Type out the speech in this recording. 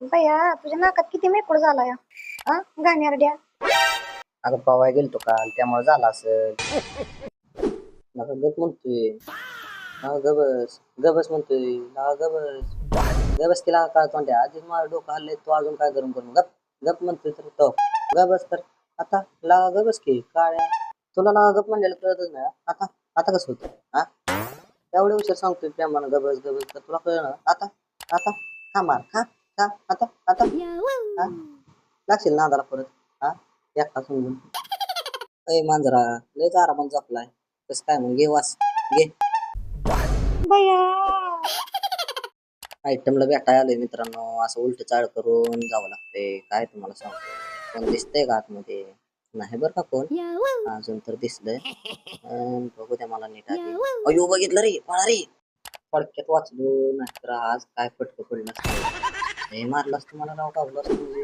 भैया तुझ्या नाकात किती मेकूळ झाला या गाण्यारड्या. अगं पवाय गेलतो काल त्यामुळे झाला असेल. नका गप म्हणतोय. हा गबस गबस म्हणतोय. हा गबस गबस केला काय तोंड्या आधीच माझं डोकं हल्लंय तू अजून काय गरम करून गप गप म्हणतोय तर तो गबस तर आता लागा गबस की काळ्या तुला लागा गप म्हणलेलं कळतच नाही आता आता कसं होतं हा एवढे उशीर सांगतोय प्रेमानं गबस गबस तर तुला कळलं ना आता आता हा मार हा आता आता हा लागशील नादाला परत हा एकटा समजून अय मांजरा लयच आरामात झोपलाय कसं काय मग घे वास घे भैया आयटमला भेटायला आलोय मित्रांनो असं उलट चाळ करून जावं लागतंय काय तुम्हाला सांगतो कोण दिसतंय का आतमध्ये नाही बरं का कोण अजून तर दिसलंय बघू द्या मला नीट आधी अयो बघितलं रे पळा रे थोडक्यात वाचलो नाहीतर आज काय फटकं पडलं असतं हे मारलं असतं मला नाव गावलं असतं म्हणजे